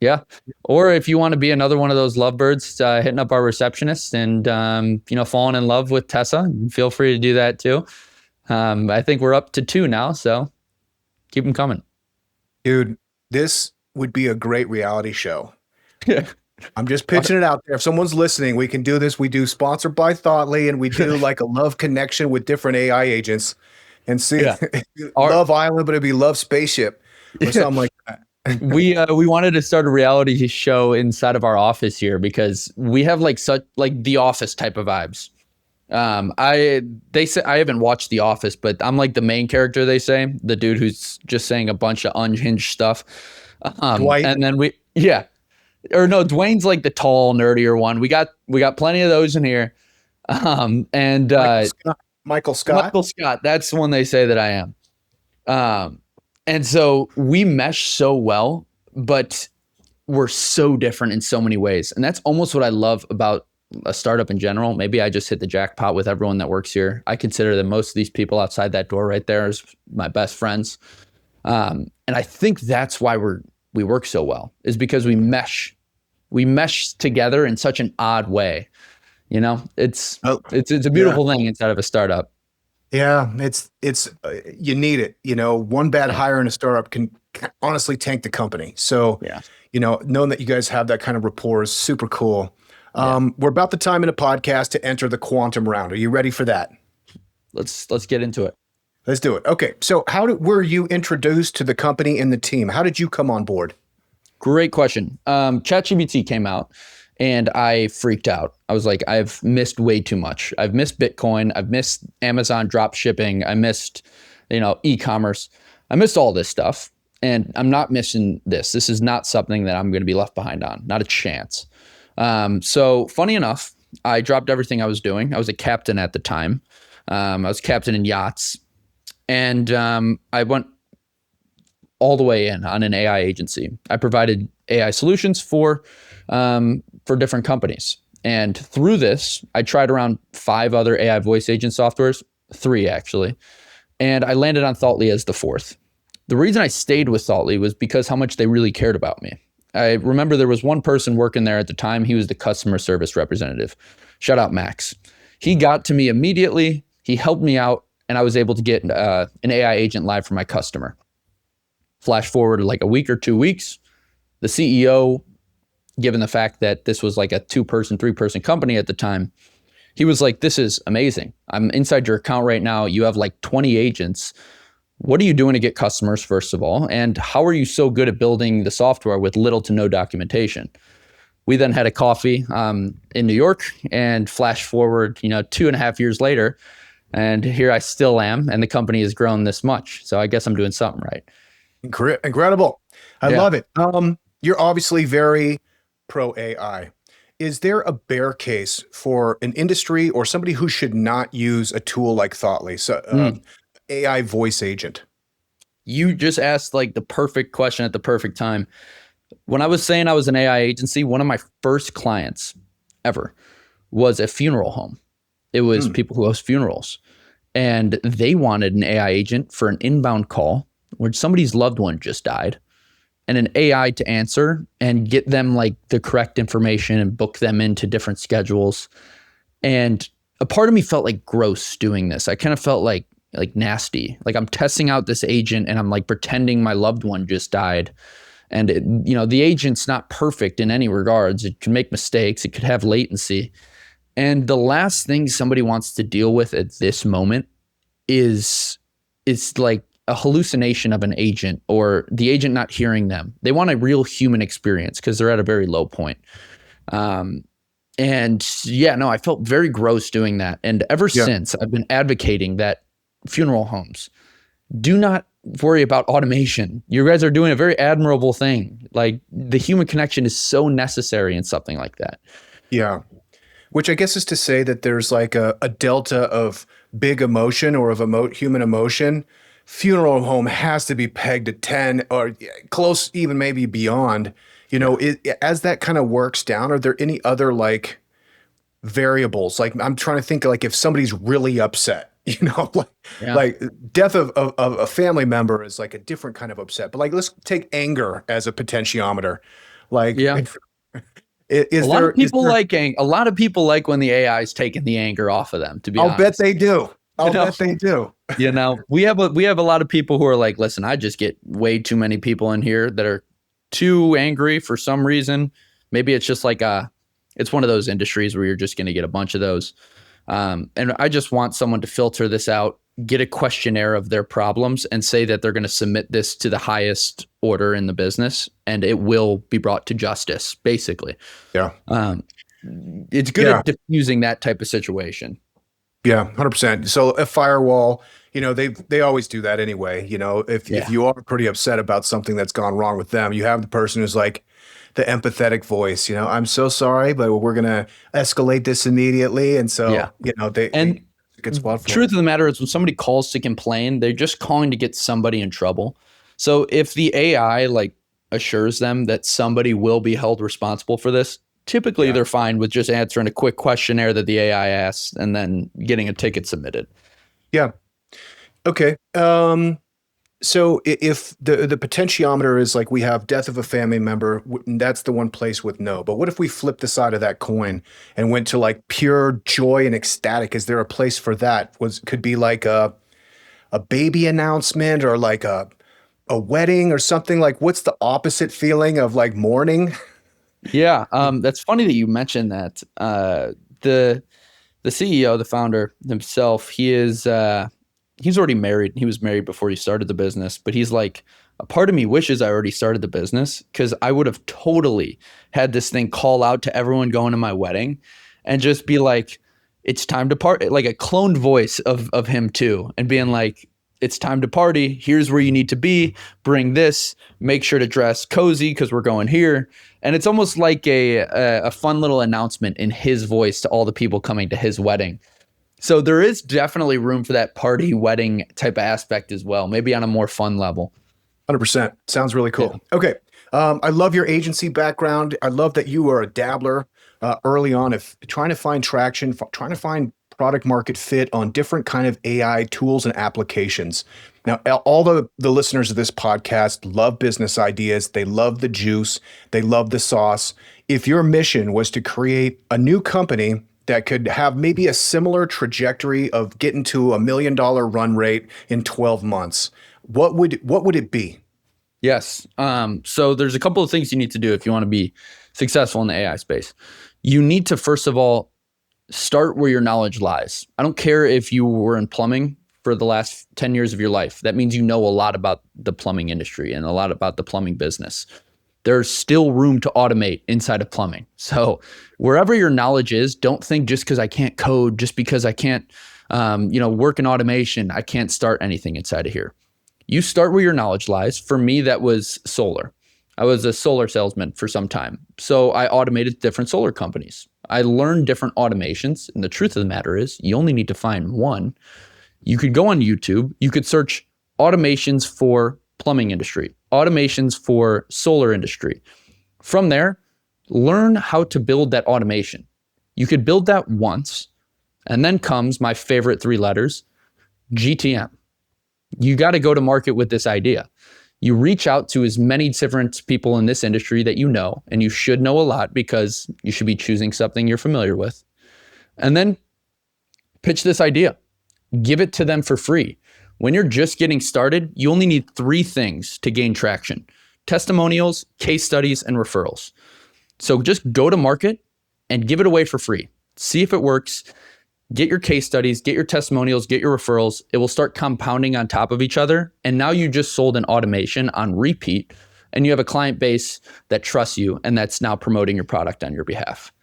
B: Yeah. Or if you want to be another one of those lovebirds, hitting up our receptionist and, falling in love with Tessa, feel free to do that too. I think we're up to 2 now, so keep them coming.
A: Dude, this would be a great reality show. I'm just pitching it out there. If someone's listening, we can do this. We do sponsored by Thoughtly, and we do like a love connection with different AI agents and see Love Island, but it'd be Love Spaceship or something like that.
B: We wanted to start a reality show inside of our office here because we have such The Office type of vibes. They say I haven't watched The Office, but I'm like the main character. They say the dude who's just saying a bunch of unhinged stuff.
A: Dwight.
B: And then Dwayne's like the tall, nerdier one. We got plenty of those in here.
A: Michael Scott.
B: That's the one they say that I am. And so we mesh so well, but we're so different in so many ways. And that's almost what I love about a startup in general. Maybe I just hit the jackpot with everyone that works here. I consider that most of these people outside that door right there is my best friends. And I think that's why we work so well, is because we mesh together in such an odd way. It's a beautiful thing inside of a startup.
A: Yeah, it's you need it. One bad hire in a startup can honestly tank the company. So, knowing that you guys have that kind of rapport is super cool. We're about the time in a podcast to enter the quantum round. Are you ready for that?
B: Let's get into it.
A: Let's do it. Okay. So were you introduced to the company and the team? How did you come on board?
B: Great question. ChatGPT came out and I freaked out. I was like, I've missed way too much. I've missed Bitcoin. I've missed Amazon drop shipping. I missed, e-commerce. I missed all this stuff. And I'm not missing this. This is not something that I'm going to be left behind on. Not a chance. So funny enough, I dropped everything I was doing. I was a captain at the time. I was captain in yachts. And I went all the way in on an AI agency. I provided AI solutions for different companies. And through this, I tried around 5 other AI voice agent softwares, 3 actually. And I landed on Thoughtly as the 4th. The reason I stayed with Thoughtly was because how much they really cared about me. I remember there was one person working there at the time. He was the customer service representative. Shout out Max. He got to me immediately. He helped me out. And I was able to get an AI agent live for my customer. Flash forward like a week or 2 weeks, the CEO, given the fact that this was like a 2-person, 3-person company at the time, he was like, this is amazing. I'm inside your account right now. You have like 20 agents. What are you doing to get customers, first of all? And how are you so good at building the software with little to no documentation? We then had a coffee in New York and flash forward, 2.5 years later. And here I still am, and the company has grown this much. So I guess I'm doing something right.
A: Incredible. I love it. You're obviously very pro AI. Is there a bear case for an industry or somebody who should not use a tool like Thoughtly, AI voice agent?
B: You just asked like the perfect question at the perfect time. When I was saying I was an AI agency, one of my first clients ever was a funeral home. It was people who host funerals, and they wanted an AI agent for an inbound call where somebody's loved one just died, and an AI to answer and get them like the correct information and book them into different schedules. And a part of me felt like gross doing this. I kind of felt like nasty. Like I'm testing out this agent and I'm like pretending my loved one just died. And the agent's not perfect in any regards. It can make mistakes. It could have latency. And the last thing somebody wants to deal with at this moment is like a hallucination of an agent or the agent not hearing them. They want a real human experience because they're at a very low point. I felt very gross doing that. And ever since, I've been advocating that funeral homes do not worry about automation. You guys are doing a very admirable thing. Like the human connection is so necessary in something like that.
A: Yeah. Which I guess is to say that there's like a delta of big emotion or of human emotion funeral home has to be pegged at 10 or close, even maybe beyond. As that kind of works down, are there any other like variables? Like I'm trying to think like if somebody's really upset, like
B: Yeah.
A: like death of a family member is like a different kind of upset. But like let's take anger as a potentiometer. Like
B: Yeah.
A: is there
B: A lot of people like when the AI is taking the anger off of them, to be
A: I'll bet
B: honest.
A: they do. I'll
B: know?
A: bet they do.
B: We have a lot of people who are like, listen, I just get way too many people in here that are too angry for some reason. Maybe it's just like it's one of those industries where you're just going to get a bunch of those. And I just want someone to filter this out, get a questionnaire of their problems and say that they're going to submit this to the highest order in the business and it will be brought to justice, basically.
A: Yeah.
B: It's good at diffusing that type of situation.
A: Yeah, 100%. So a firewall, they always do that anyway. If you are pretty upset about something that's gone wrong with them, you have the person who's like the empathetic voice, I'm so sorry, but we're going to escalate this immediately. And so, they get spot for
B: truth of the matter is when somebody calls to complain, they're just calling to get somebody in trouble. So if the AI like assures them that somebody will be held responsible for this, typically they're fine with just answering a quick questionnaire that the AI asks and then getting a ticket submitted.
A: Yeah. Okay. So if the potentiometer is like we have death of a family member, that's the one place with no. But what if we flip the side of that coin and went to like pure joy and ecstatic? Is there a place for that? Could be like a baby announcement or like a wedding or something? Like what's the opposite feeling of like mourning?
B: Yeah, that's funny that you mentioned that. The CEO, the founder himself, he's already married. He was married before he started the business, but he's like, a part of me wishes I already started the business because I would have totally had this thing call out to everyone going to my wedding and just be like, it's time to party, like a cloned voice of him too, and being like, it's time to party. Here's where you need to be. Bring this. Make sure to dress cozy because we're going here. And it's almost like a fun little announcement in his voice to all the people coming to his wedding. So there is definitely room for that party wedding type of aspect as well, maybe on a more fun level.
A: 100%. Sounds really cool. Yeah. Okay. I love your agency background. I love that you are a dabbler early on of trying to find traction, trying to find product market fit on different kind of AI tools and applications. Now, all the listeners of this podcast love business ideas. They love the juice. They love the sauce. If your mission was to create a new company that could have maybe a similar trajectory of getting to $1 million run rate in 12 months, what would it be?
B: Yes. So there's a couple of things you need to do if you want to be successful in the AI space. You need to, first of all, start where your knowledge lies. I don't care if you were in plumbing for the last 10 years of your life. That means you know a lot about the plumbing industry and a lot about the plumbing business. There's still room to automate inside of plumbing. So wherever your knowledge is, don't think just because I can't code, just because I can't, work in automation, I can't start anything inside of here. You start where your knowledge lies. For me, that was solar. I was a solar salesman for some time. So I automated different solar companies. I learned different automations. And the truth of the matter is you only need to find one. You could go on YouTube. You could search automations for plumbing industry, automations for solar industry. From there, learn how to build that automation. You could build that once. And then comes my favorite 3 letters, GTM. You got to go to market with this idea. You reach out to as many different people in this industry that you know, and you should know a lot because you should be choosing something you're familiar with. And then pitch this idea. Give it to them for free. When you're just getting started, you only need 3 things to gain traction: testimonials, case studies, and referrals. So just go to market and give it away for free. See if it works. Get your case studies, get your testimonials, get your referrals. It will start compounding on top of each other. And now you just sold an automation on repeat, and you have a client base that trusts you and that's now promoting your product on your behalf.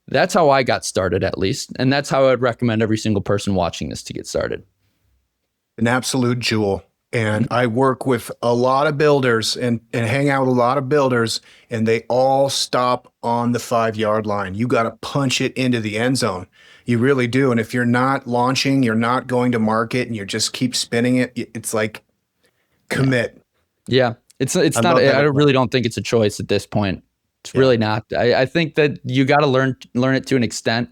B: That's how I got started, at least. And that's how I'd recommend every single person watching this to get started.
A: An absolute jewel. And I work with a lot of builders and hang out with a lot of builders, and they all stop on the 5 yard line. You got to punch it into the end zone. You really do. And if you're not launching, you're not going to market, and you just keep spinning it, it's like
B: Yeah.
A: commit.
B: Yeah. It's
A: I
B: not,
A: love that
B: I
A: advice.
B: really don't think it's a choice at this point. It's
A: Yeah.
B: really not. I think that you got to learn it to an extent.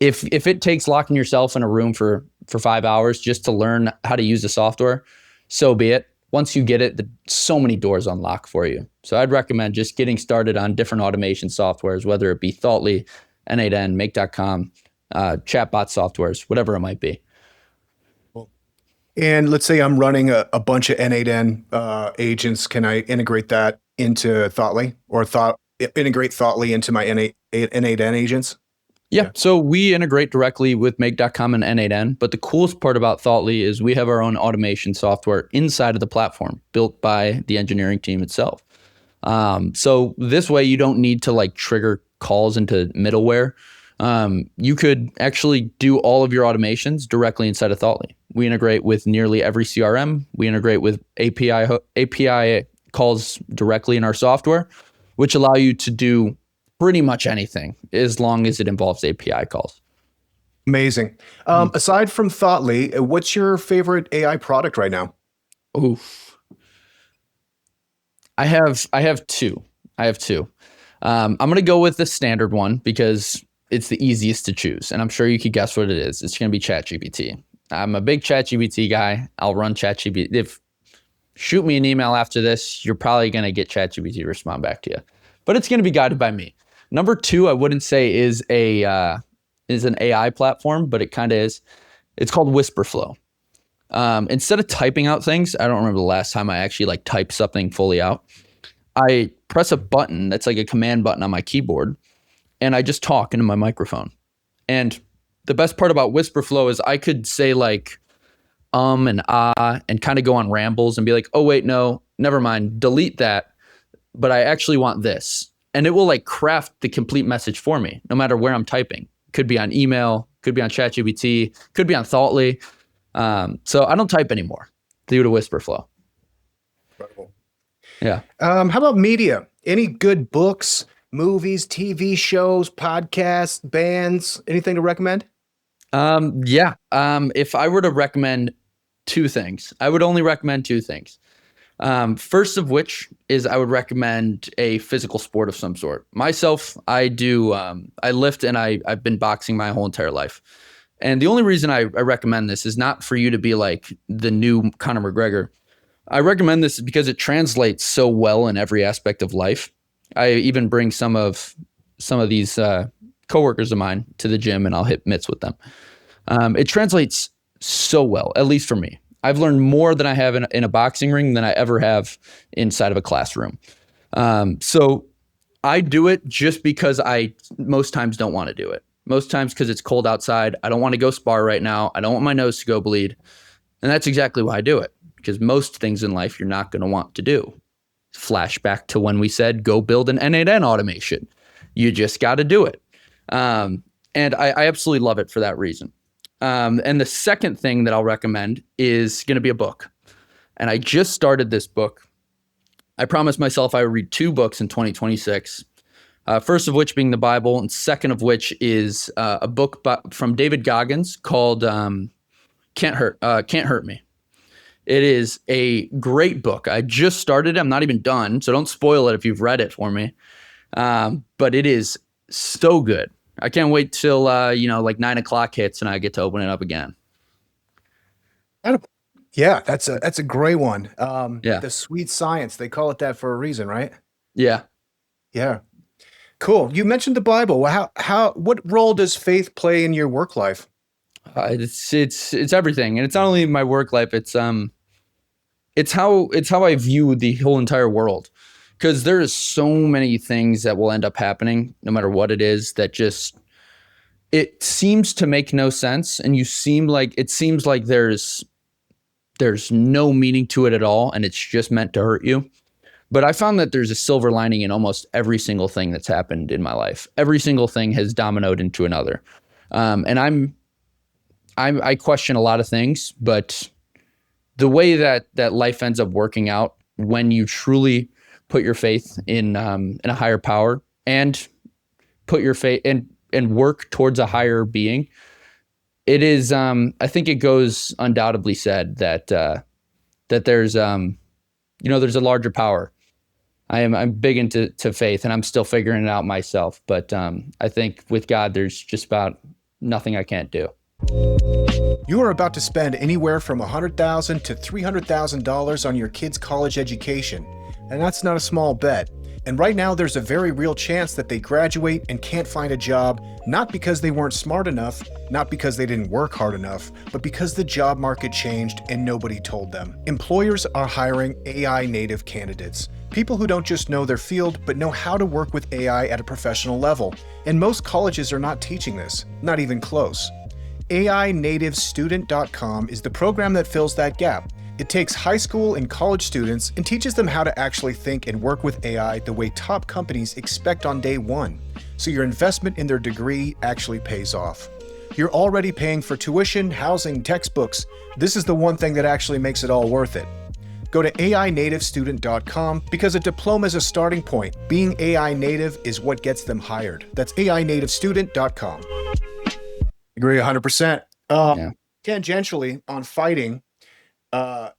B: If it takes locking yourself in a room for 5 hours just to learn how to use the software, so be it. Once you get it, so many doors unlock for you. So I'd recommend just getting started on different automation softwares, whether it be Thoughtly, N8N, Make.com, chatbot softwares, whatever it might be.
A: And let's say I'm running a bunch of N8N agents. Can I integrate that into Thoughtly, or integrate Thoughtly into my N8N agents?
B: Yeah. So we integrate directly with Make.com and N8N. But the coolest part about Thoughtly is we have our own automation software inside of the platform built by the engineering team itself. So this way you don't need to like trigger calls into middleware. You could actually do all of your automations directly inside of Thoughtly. We integrate with nearly every CRM. We integrate with API calls directly in our software, which allow you to do pretty much anything as long as it involves API calls.
A: Amazing. Aside from Thoughtly, what's your favorite AI product right now?
B: Oof. I have two. I'm gonna go with the standard one because it's the easiest to choose, and I'm sure you could guess what it is. It's gonna be ChatGPT. I'm a big ChatGPT guy. I'll run ChatGPT. Shoot me an email after this, you're probably gonna get ChatGPT to respond back to you, but it's gonna be guided by me. Number two, I wouldn't say is an AI platform, but it kind of is. It's called WhisperFlow. Instead of typing out things, I don't remember the last time I actually like typed something fully out. I press a button that's like a command button on my keyboard, and I just talk into my microphone. And the best part about WhisperFlow is I could say like and ah and kind of go on rambles and be like, oh wait, no, never mind, delete that. But I actually want this. And it will like craft the complete message for me, no matter where I'm typing. Could be on email, could be on ChatGPT, could be on Thoughtly. So I don't type anymore due to WhisperFlow.
A: Incredible.
B: Yeah.
A: How about media? Any good books, movies, TV shows, podcasts, bands, anything to recommend?
B: Yeah. If I were to recommend two things, I would only recommend two things. First of which is I would recommend a physical sport of some sort. Myself, I lift, and I've been boxing my whole entire life. And the only reason I recommend this is not for you to be like the new Conor McGregor. I recommend this because it translates so well in every aspect of life. I even bring some of these coworkers of mine to the gym, and I'll hit mitts with them. It translates so well, at least for me. I've learned more than I have in a boxing ring than I ever have inside of a classroom. So I do it just because I most times don't want to do it. Most times because it's cold outside. I don't want to go spar right now. I don't want my nose to go bleed. And that's exactly why I do it. Because most things in life you're not going to want to do. Flashback to when we said, go build an N8N automation. You just got to do it. And I absolutely love it for that reason. And the second thing that I'll recommend is going to be a book. And I just started this book. I promised myself I would read 2 books in 2026. First of which being the Bible, and second of which is a book from David Goggins called Can't Hurt Me. It is a great book. I just started it. I'm not even done, so don't spoil it if you've read it for me. But it is so good. I can't wait till like 9 o'clock hits and I get to open it up again.
A: Yeah, that's a great one.
B: Yeah.
A: The Sweet Science, they call it that for a reason, right?
B: Yeah.
A: Yeah. Cool. You mentioned the Bible. What role does faith play in your work life?
B: It's everything, and it's not only my work life. It's how I view the whole entire world, because there is so many things that will end up happening, no matter what it is, that just it seems to make no sense, and it seems like there's no meaning to it at all, and it's just meant to hurt you. But I found that there's a silver lining in almost every single thing that's happened in my life. Every single thing has dominoed into another. And I question a lot of things, but the way that life ends up working out when you truly put your faith in a higher power and put your faith and work towards a higher being. It is, I think it goes undoubtedly said that that there's there's a larger power. I'm big into faith, and I'm still figuring it out myself. But I think with God, there's just about nothing I can't do.
A: You are about to spend anywhere from $100,000 to $300,000 on your kid's college education, and that's not a small bet. And right now, there's a very real chance that they graduate and can't find a job, not because they weren't smart enough, not because they didn't work hard enough, but because the job market changed and nobody told them. Employers are hiring AI native candidates, people who don't just know their field, but know how to work with AI at a professional level. And most colleges are not teaching this, not even close. AInativestudent.com is the program that fills that gap. It takes high school and college students and teaches them how to actually think and work with AI the way top companies expect on day one, so your investment in their degree actually pays off. You're already paying for tuition, housing, textbooks. This is the one thing that actually makes it all worth it. Go to AInativestudent.com because a diploma is a starting point. Being AI native is what gets them hired. That's AInativestudent.com. Agree 100%. Tangentially on fighting, the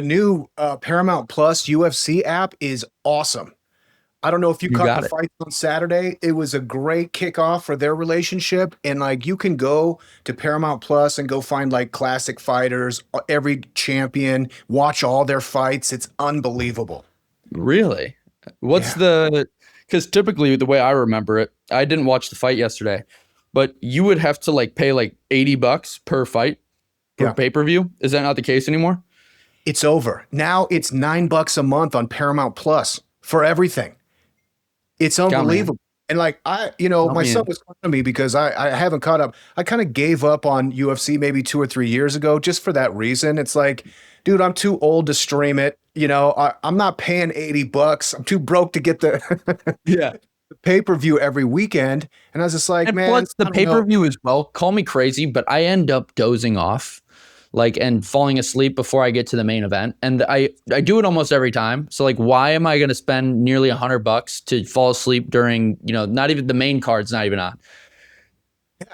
A: new Paramount Plus UFC app is awesome. I don't know if you caught the fights on Saturday. It was a great kickoff for their relationship. And like, you can go to Paramount Plus and go find like classic fighters, every champion, watch all their fights. It's unbelievable.
B: Really? Because typically the way I remember it, I didn't watch the fight yesterday, but you would have to like pay like $80 per fight per pay-per-view. Is that not the case anymore?
A: It's over. Now it's $9 a month on Paramount Plus for everything. It's unbelievable. And like, my son was calling me because I haven't caught up. I kind of gave up on UFC maybe 2 or 3 years ago, just for that reason. It's like, dude, I'm too old to stream it. I'm not paying $80. I'm too broke to get the pay-per-view every weekend. And I was just like, man.
B: Plus the pay-per-view as well. Call me crazy, but I end up dozing off and falling asleep before I get to the main event. And I do it almost every time. So like, why am I going to spend nearly $100 to fall asleep during, not even the main card's not even on,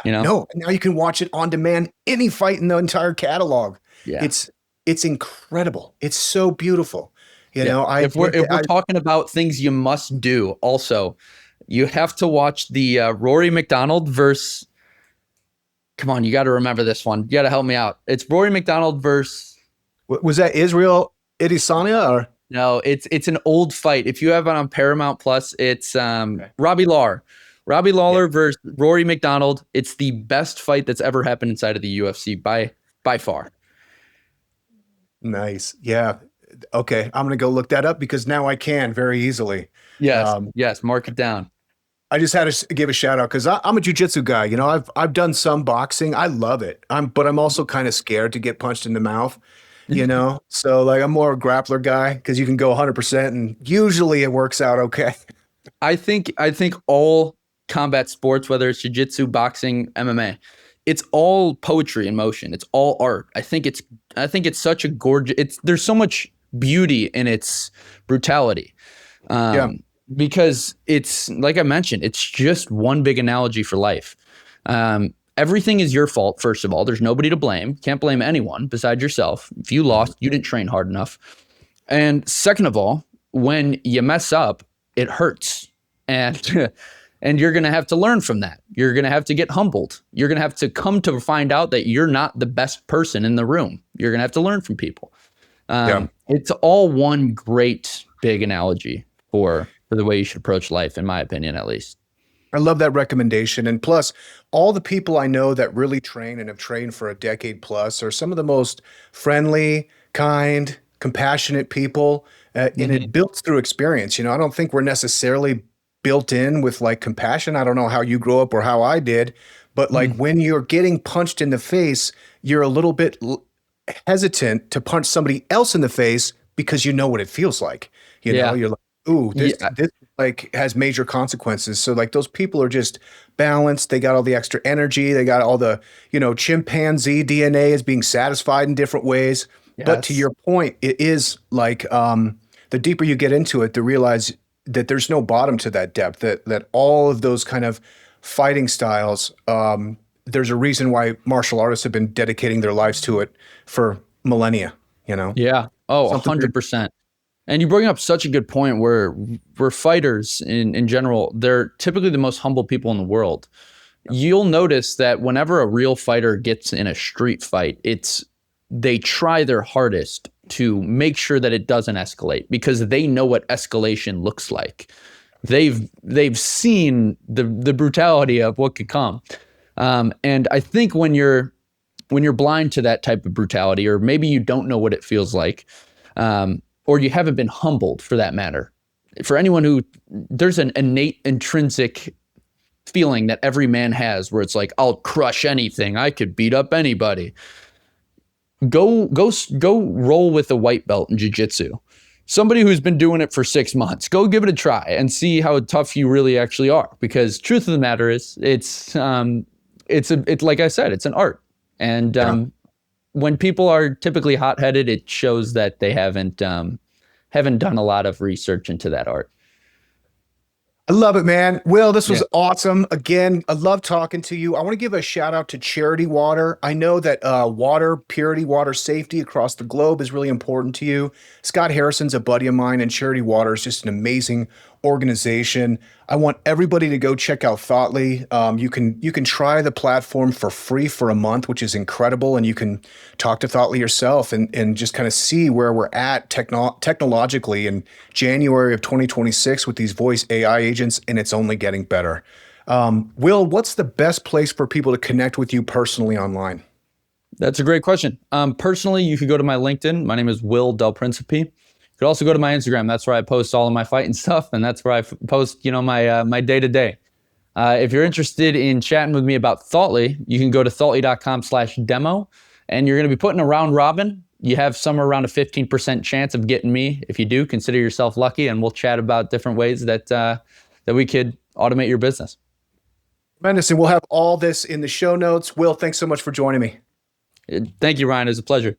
A: No, now you can watch it on demand, any fight in the entire catalog. Yeah. It's incredible. It's so beautiful.
B: If we're talking about things you must do, also, you have to watch the Rory McDonald versus. Come on, you got to remember this one. You got to help me out. It's Rory McDonald versus.
A: Was that Israel Adesanya or?
B: No, it's an old fight. If you have it on Paramount Plus, it's Robbie Lawler. Robbie Lawler versus Rory McDonald. It's the best fight that's ever happened inside of the UFC by far.
A: Nice. Yeah. Okay. I'm going to go look that up because now I can very easily.
B: Yes. Mark it down.
A: I just had to give a shout out because I'm a jiu-jitsu guy. I've done some boxing. I love it. But I'm also kind of scared to get punched in the mouth, So like, I'm more a grappler guy because you can go 100% and usually it works out okay.
B: I think all combat sports, whether it's jiu-jitsu, boxing, MMA, it's all poetry in motion. It's all art. I think it's such a gorgeous. There's so much beauty in its brutality. Because it's like I mentioned, it's just one big analogy for life. Everything is your fault. First of all, there's nobody to blame. Can't blame anyone besides yourself. If you lost, you didn't train hard enough. And second of all, when you mess up, it hurts. And and you're going to have to learn from that. You're going to have to get humbled. You're going to have to come to find out that you're not the best person in the room. You're going to have to learn from people. It's all one great big analogy for the way you should approach life, in my opinion, at least.
A: I love that recommendation. And plus, all the people I know that really train and have trained for a decade plus are some of the most friendly, kind, compassionate people. And it builds through experience. I don't think we're necessarily built in with like compassion. I don't know how you grew up or how I did, but like when you're getting punched in the face, you're a little bit hesitant to punch somebody else in the face because you know what it feels like. You're like, ooh, this like has major consequences. So like those people are just balanced. They got all the extra energy. They got all the, chimpanzee DNA is being satisfied in different ways. But to
B: Yes.
A: your point, it is like the deeper you get into it, to realize that there's no bottom to that depth. That all of those kind of fighting styles, there's a reason why martial artists have been dedicating their lives to it for millennia. You know,
B: Yeah. Oh,
A: something that
B: 100%. And you bring up such a good point where fighters in general, they're typically the most humble people in the world. You'll notice that whenever a real fighter gets in a street fight, they try their hardest to make sure that it doesn't escalate because they know what escalation looks like. They've seen the brutality of what could come. And I think when you're blind to that type of brutality, or maybe you don't know what it feels like, or you haven't been humbled for that matter. For anyone who there's an innate intrinsic feeling that every man has where it's like, I'll crush anything. I could beat up anybody. Go roll with a white belt in jiu-jitsu. Somebody who's been doing it for 6 months, go give it a try and see how tough you really actually are. Because truth of the matter is, it's like I said, it's an art. And
A: yeah.
B: when people are typically hot-headed, it shows that they haven't done a lot of research into that art.
A: I love it, man. Will, this
B: Yeah.
A: was awesome. Again, I love talking to you. I want to give a shout out to Charity Water. I know that water purity, water safety across the globe is really important to you. Scott Harrison's a buddy of mine, and Charity Water is just an amazing organization. I want everybody to go check out Thoughtly. You can try the platform for free for a month, which is incredible, and you can talk to Thoughtly yourself and just kind of see where we're at technologically in January of 2026 with these voice AI agents, and it's only getting better. Will, what's the best place for people to connect with you personally online?
B: That's a great question. Personally, you could go to my LinkedIn. My name is Will Del Principe. You could also go to my Instagram. That's where I post all of my fighting stuff, and that's where I post, my day to day. If you're interested in chatting with me about Thoughtly, you can go to thoughtly.com/demo, and you're going to be putting a round robin. You have somewhere around a 15% chance of getting me. If you do, consider yourself lucky, and we'll chat about different ways that we could automate your business.
A: Tremendous. And we'll have all this in the show notes. Will, thanks so much for joining me.
B: Thank you, Ryan. It was a pleasure.